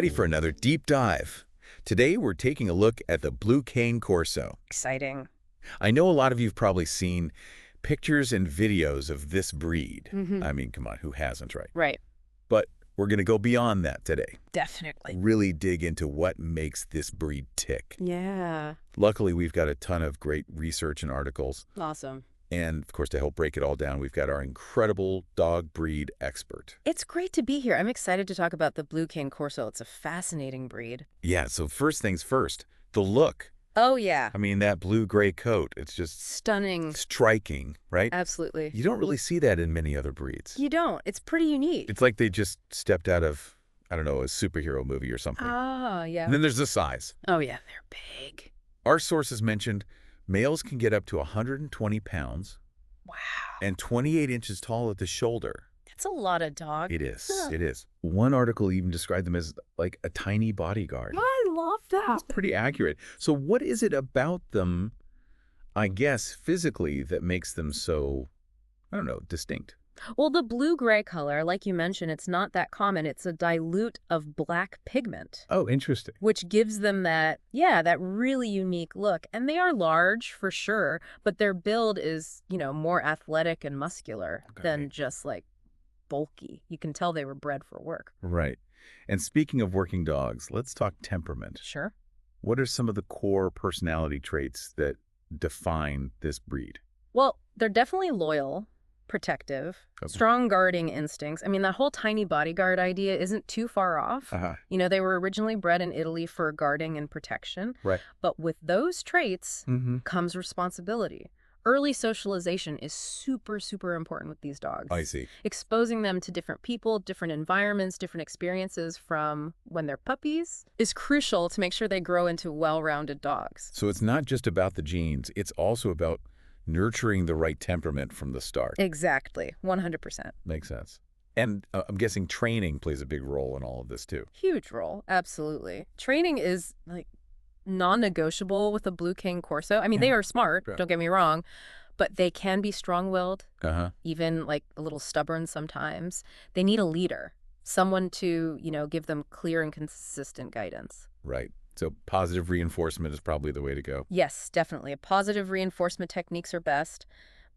ready for another deep dive. Today, we're taking a look at the Blue Cane Corso. Exciting. I know a lot of you have probably seen pictures and videos of this breed. I mean, come on, who hasn't, right? Right. But we're going to go beyond that today. Definitely. Really dig into what makes this breed tick. Yeah. Luckily, we've got a ton of great research and articles. Awesome. And, of course, to help break it all down, we've got our incredible dog breed expert. It's great to be here. I'm excited to talk about the Blue Cane Corso. It's a fascinating breed. Yeah, so first things first, the look. Oh, yeah. I mean, that blue-gray coat, it's just Stunning. striking, right? Absolutely. You don't really see that in many other breeds. You don't. It's pretty unique. It's like they just stepped out of, I don't know, a superhero movie or something. Oh, yeah. And then there's the size. Oh, yeah. They're big. Our sources mentioned males can get up to 120 pounds. Wow. And 28 inches tall at the shoulder. That's a lot of dog. It is. It is. One article even described them as like a tiny bodyguard. I love that. It's pretty accurate. So what is it about them, I guess, physically that makes them so, I don't know, distinct? Well, the blue-gray color, like you mentioned, it's not that common. It's a dilute of black pigment. Oh, interesting. Which gives them that, yeah, that really unique look. And they are large for sure, but their build is, more athletic and muscular than just like bulky. You can tell they were bred for work. Right. And speaking of working dogs, let's talk temperament. Sure. What are some of the core personality traits that define this breed? Well, they're definitely loyal, protective, strong guarding instincts. I mean, that whole tiny bodyguard idea isn't too far off. They were originally bred in Italy for guarding and protection. Right. But with those traits comes responsibility. Early socialization is super, super important with these dogs. I see. Exposing them to different people, different environments, different experiences from when they're puppies is crucial to make sure they grow into well-rounded dogs. So it's not just about the genes, it's also about nurturing the right temperament from the start. Exactly. 100%. Makes sense. And I'm guessing training plays a big role in all of this too. Huge role. Absolutely. Training is like non-negotiable with a Blue Cane Corso. I mean, they are smart, don't get me wrong, but they can be strong-willed, even like a little stubborn sometimes. They need a leader, someone to, give them clear and consistent guidance. Right. So positive reinforcement is probably the way to go. Yes, definitely. Positive reinforcement techniques are best,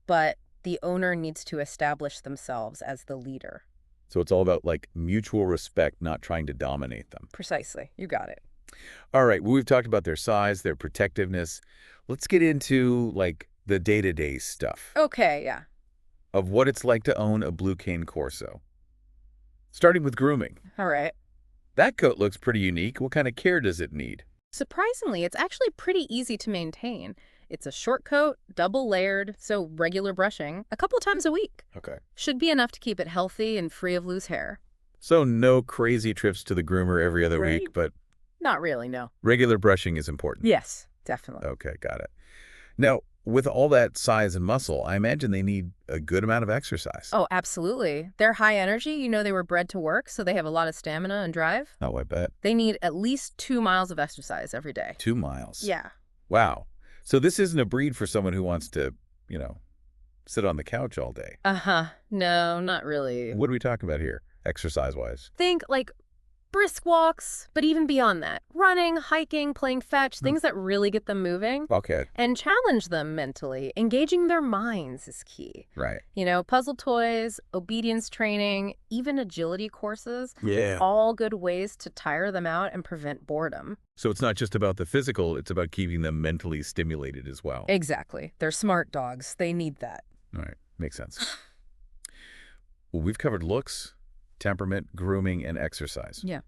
but the owner needs to establish themselves as the leader. So it's all about like mutual respect, not trying to dominate them. Precisely. You got it. All right. Well, we've talked about their size, their protectiveness. Let's get into like the day-to-day stuff. Okay, yeah. Of what it's like to own a Blue Cane Corso. Starting with grooming. All right. That coat looks pretty unique. What kind of care does it need? Surprisingly, it's actually pretty easy to maintain. It's a short coat, double layered, so regular brushing, a couple times a week. Okay. Should be enough to keep it healthy and free of loose hair. So no crazy trips to the groomer every other week, but not really, no. Regular brushing is important. Yes, definitely. Okay, got it. Now, with all that size and muscle, I imagine they need a good amount of exercise. Oh, absolutely. They're high energy. They were bred to work, so they have a lot of stamina and drive. Oh, I bet. They need at least 2 miles of exercise every day. 2 miles? Yeah. Wow. So this isn't a breed for someone who wants to, sit on the couch all day. No, not really. What are we talking about here, exercise-wise? Think like brisk walks, but even beyond that. Running, hiking, playing fetch, things that really get them moving. Okay. And challenge them mentally. Engaging their minds is key. Right. Puzzle toys, obedience training, even agility courses. Yeah. All good ways to tire them out and prevent boredom. So it's not just about the physical, it's about keeping them mentally stimulated as well. Exactly. They're smart dogs. They need that. All right. Makes sense. Well, we've covered looks, temperament, grooming, and exercise. Yeah.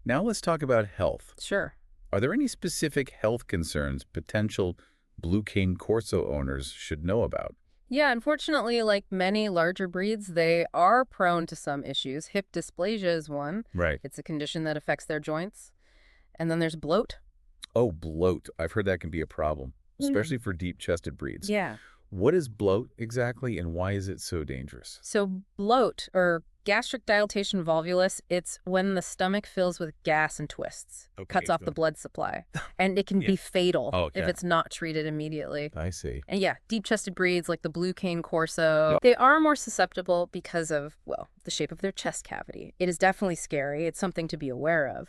Now let's talk about health. Sure. Are there any specific health concerns potential Blue Cane Corso owners should know about? Yeah, unfortunately, like many larger breeds, they are prone to some issues. Hip dysplasia is one. Right. It's a condition that affects their joints. And then there's bloat. Oh, bloat. I've heard that can be a problem, especially for deep-chested breeds. Yeah. What is bloat exactly, and why is it so dangerous? So bloat, or gastric dilatation volvulus, it's when the stomach fills with gas and twists, cuts off the blood supply. And it can be fatal if it's not treated immediately. I see. And yeah, deep-chested breeds like the Blue Cane Corso, they are more susceptible because of, well, the shape of their chest cavity. It is definitely scary. It's something to be aware of.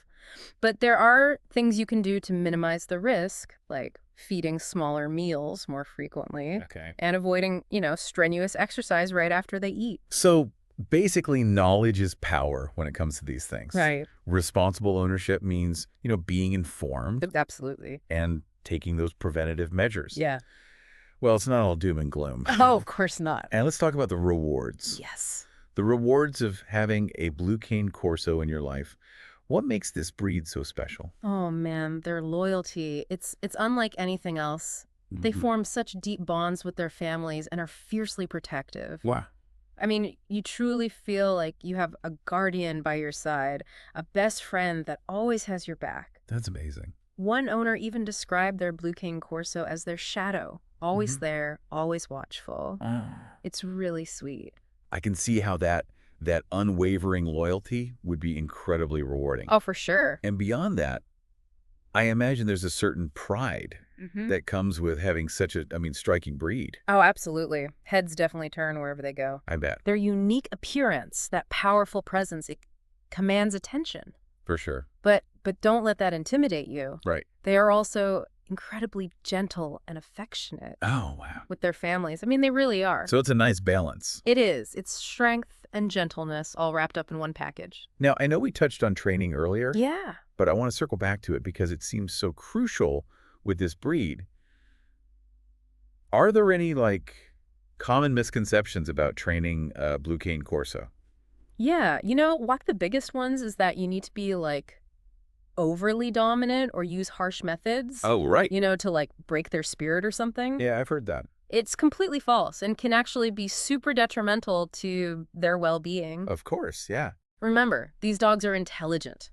But there are things you can do to minimize the risk, like feeding smaller meals more frequently and avoiding, strenuous exercise right after they eat. So basically, knowledge is power when it comes to these things. Right. Responsible ownership means, being informed. Absolutely. And taking those preventative measures. Yeah. Well, it's not all doom and gloom. Oh, of course not. And let's talk about the rewards. Yes. The rewards of having a Blue Cane Corso in your life. What makes this breed so special? Oh, man, their loyalty. It's unlike anything else. They form such deep bonds with their families and are fiercely protective. Wow. I mean, you truly feel like you have a guardian by your side, a best friend that always has your back. That's amazing. One owner even described their Blue Cane Corso as their shadow, always there, always watchful. It's really sweet. I can see how that unwavering loyalty would be incredibly rewarding. Oh, for sure. And beyond that, I imagine there's a certain pride that comes with having such a, striking breed. Oh, absolutely. Heads definitely turn wherever they go. I bet. Their unique appearance, that powerful presence, it commands attention. For sure. But don't let that intimidate you. Right. They are also incredibly gentle and affectionate. Oh, wow. With their families. I mean, they really are. So it's a nice balance. It is. It's strength and gentleness all wrapped up in one package. Now, I know we touched on training earlier. Yeah. But I want to circle back to it because it seems so crucial with this breed. Are there any, common misconceptions about training Blue Cane Corso? Yeah. One of the biggest ones is that you need to be, overly dominant or use harsh methods. Oh, right. To, break their spirit or something. Yeah, I've heard that. It's completely false and can actually be super detrimental to their well-being. Of course, yeah. Remember, these dogs are intelligent.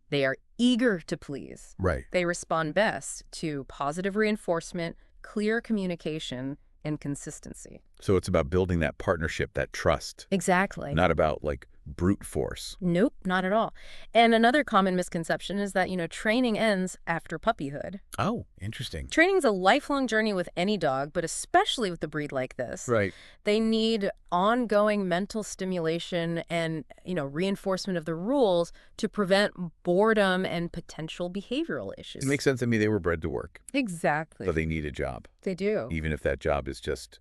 They are eager to please. Right. They respond best to positive reinforcement, clear communication, and consistency. So it's about building that partnership, that trust. Exactly. Not about, brute force. Nope, not at all. And another common misconception is that, training ends after puppyhood. Oh, interesting. Training's a lifelong journey with any dog, but especially with a breed like this. Right. They need ongoing mental stimulation and, reinforcement of the rules to prevent boredom and potential behavioral issues. It makes sense to me. They were bred to work. Exactly. So they need a job. They do. Even if that job is just,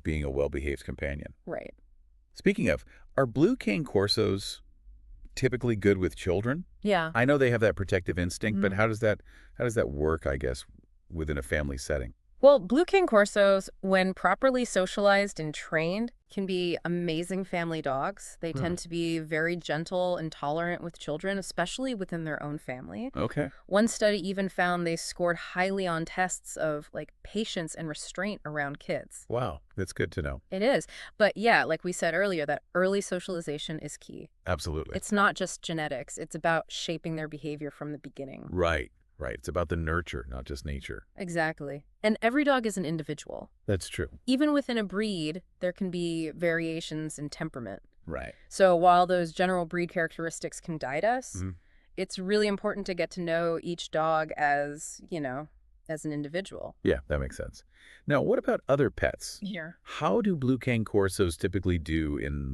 being a well-behaved companion. Right. Speaking of, are Blue Cane Corsos typically good with children? Yeah. I know they have that protective instinct, but how does that work, I guess, within a family setting? Well, Blue Cane Corsos, when properly socialized and trained, can be amazing family dogs. They tend to be very gentle and tolerant with children, especially within their own family. Okay. One study even found they scored highly on tests of patience and restraint around kids. Wow, that's good to know. It is. But yeah, like we said earlier, that early socialization is key. Absolutely. It's not just genetics. It's about shaping their behavior from the beginning. Right. Right. It's about the nurture, not just nature. Exactly. And every dog is an individual. That's true. Even within a breed, there can be variations in temperament. Right. So while those general breed characteristics can guide us, it's really important to get to know each dog as, as an individual. Yeah, that makes sense. Now, what about other pets? Here. How do Blue Cane Corsos typically do in,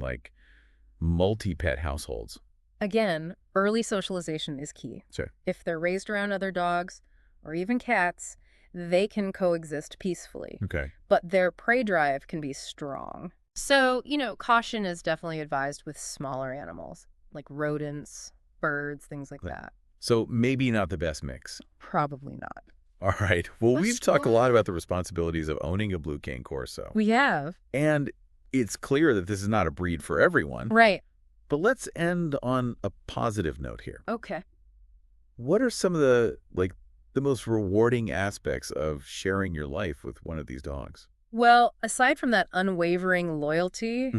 multi-pet households? Again, early socialization is key. Sure. If they're raised around other dogs or even cats, they can coexist peacefully. Okay. But their prey drive can be strong. So, caution is definitely advised with smaller animals, like rodents, birds, things like that. So maybe not the best mix. Probably not. All right. Well, we've talked a lot about the responsibilities of owning a Blue Cane Corso. We have. And it's clear that this is not a breed for everyone. Right. But let's end on a positive note here. Okay. What are some of the most rewarding aspects of sharing your life with one of these dogs? Well, aside from that unwavering loyalty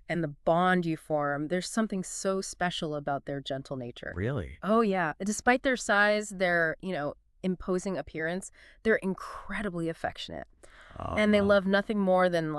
and the bond you form, there's something so special about their gentle nature. Really? Oh, yeah. Despite their size, their, imposing appearance, they're incredibly affectionate. And they love nothing more than,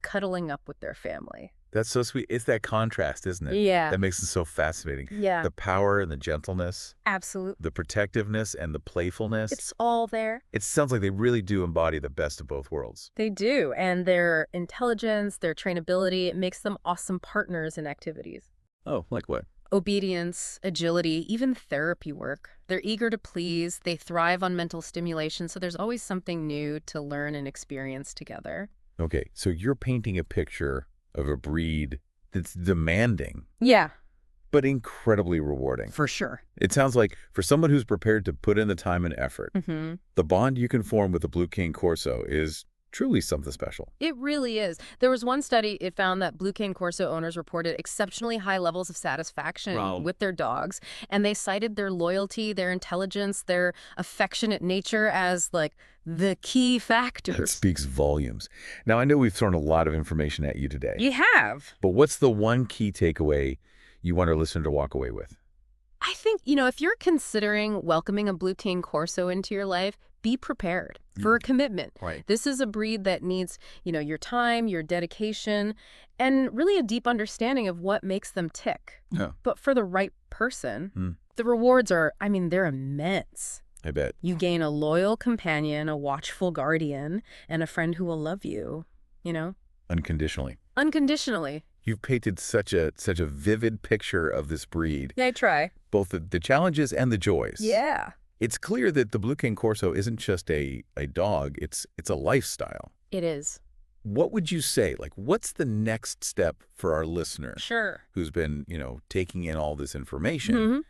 cuddling up with their family. That's so sweet. It's that contrast, isn't it? Yeah. That makes it so fascinating. Yeah. The power and the gentleness. Absolutely. The protectiveness and the playfulness. It's all there. It sounds like they really do embody the best of both worlds. They do. And their intelligence, their trainability, it makes them awesome partners in activities. Oh, like what? Obedience, agility, even therapy work. They're eager to please. They thrive on mental stimulation. So there's always something new to learn and experience together. Okay, so you're painting a picture of a breed that's demanding. Yeah. But incredibly rewarding. For sure. It sounds like for someone who's prepared to put in the time and effort, the bond you can form with the Blue Cane Corso is truly something special. It really is. There was one study, it found that Blue Cane Corso owners reported exceptionally high levels of satisfaction with their dogs, and they cited their loyalty, their intelligence, their affectionate nature as, like, the key factors. It speaks volumes. Now, I know we've thrown a lot of information at you today. You have. But what's the one key takeaway you want our listener to walk away with? I think, if you're considering welcoming a Blue Cane Corso into your life, be prepared for a commitment. Right. This is a breed that needs, your time, your dedication, and really a deep understanding of what makes them tick. Yeah. But for the right person, the rewards are, they're immense. I bet. You gain a loyal companion, a watchful guardian, and a friend who will love you, Unconditionally. Unconditionally. You've painted such a vivid picture of this breed. I try. Both the challenges and the joys. Yeah. It's clear that the Blue Cane Corso isn't just a dog, it's a lifestyle. It is. What would you say? Like, what's the next step for our listener? Sure. Who's been, taking in all this information?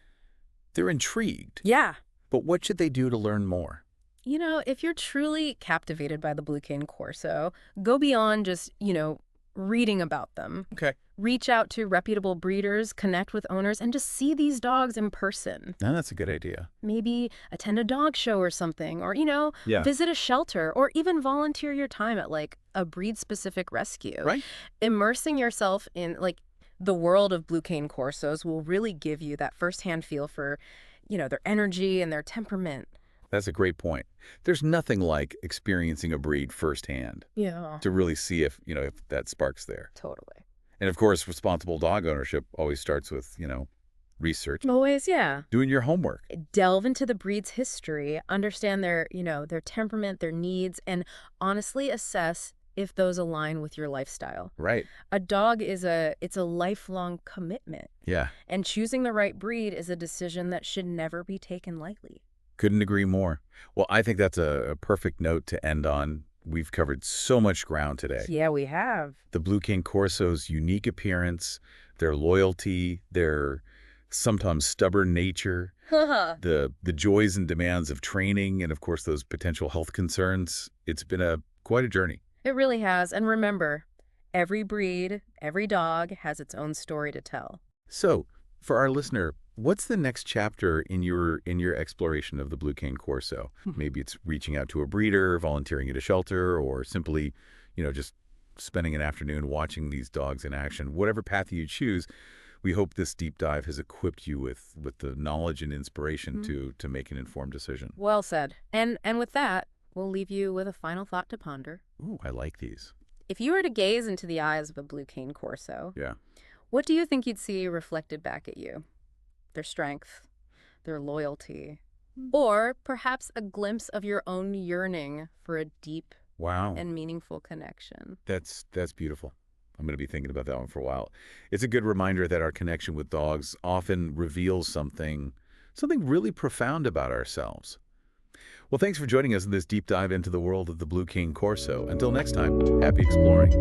They're intrigued. Yeah. But what should they do to learn more? If you're truly captivated by the Blue Cane Corso, go beyond just, reading about them. Okay. Reach out to reputable breeders, connect with owners, and just see these dogs in person. Now, that's a good idea. Maybe attend a dog show or something, or, visit a shelter, or even volunteer your time at, like, a breed-specific rescue. Right. Immersing yourself in, like, the world of Blue Cane Corsos will really give you that firsthand feel for, their energy and their temperament. That's a great point. There's nothing like experiencing a breed firsthand. Yeah. To really see if that spark's there. Totally. And of course, responsible dog ownership always starts with, research. Always, yeah. Doing your homework. Delve into the breed's history, understand their temperament, their needs, and honestly assess if those align with your lifestyle. Right. A dog it's a lifelong commitment. Yeah. And choosing the right breed is a decision that should never be taken lightly. Couldn't agree more. Well, I think that's a perfect note to end on. We've covered so much ground today. Yeah, we have. The Blue Cane Corso's unique appearance, their loyalty, their sometimes stubborn nature, the joys and demands of training, and of course those potential health concerns. It's been quite a journey. It really has. And remember, every breed, every dog has its own story to tell. So, for our listener, what's the next chapter in your exploration of the Blue Cane Corso? Maybe it's reaching out to a breeder, volunteering at a shelter, or simply, just spending an afternoon watching these dogs in action. Whatever path you choose, we hope this deep dive has equipped you with the knowledge and inspiration to make an informed decision. Well said. And with that, we'll leave you with a final thought to ponder. Ooh, I like these. If you were to gaze into the eyes of a Blue Cane Corso, what do you think you'd see reflected back at you? Their strength, their loyalty, or perhaps a glimpse of your own yearning for a deep and meaningful connection. That's beautiful. I'm going to be thinking about that one for a while. It's a good reminder that our connection with dogs often reveals something really profound about ourselves. Well, thanks for joining us in this deep dive into the world of the Blue Cane Corso. Until next time, happy exploring.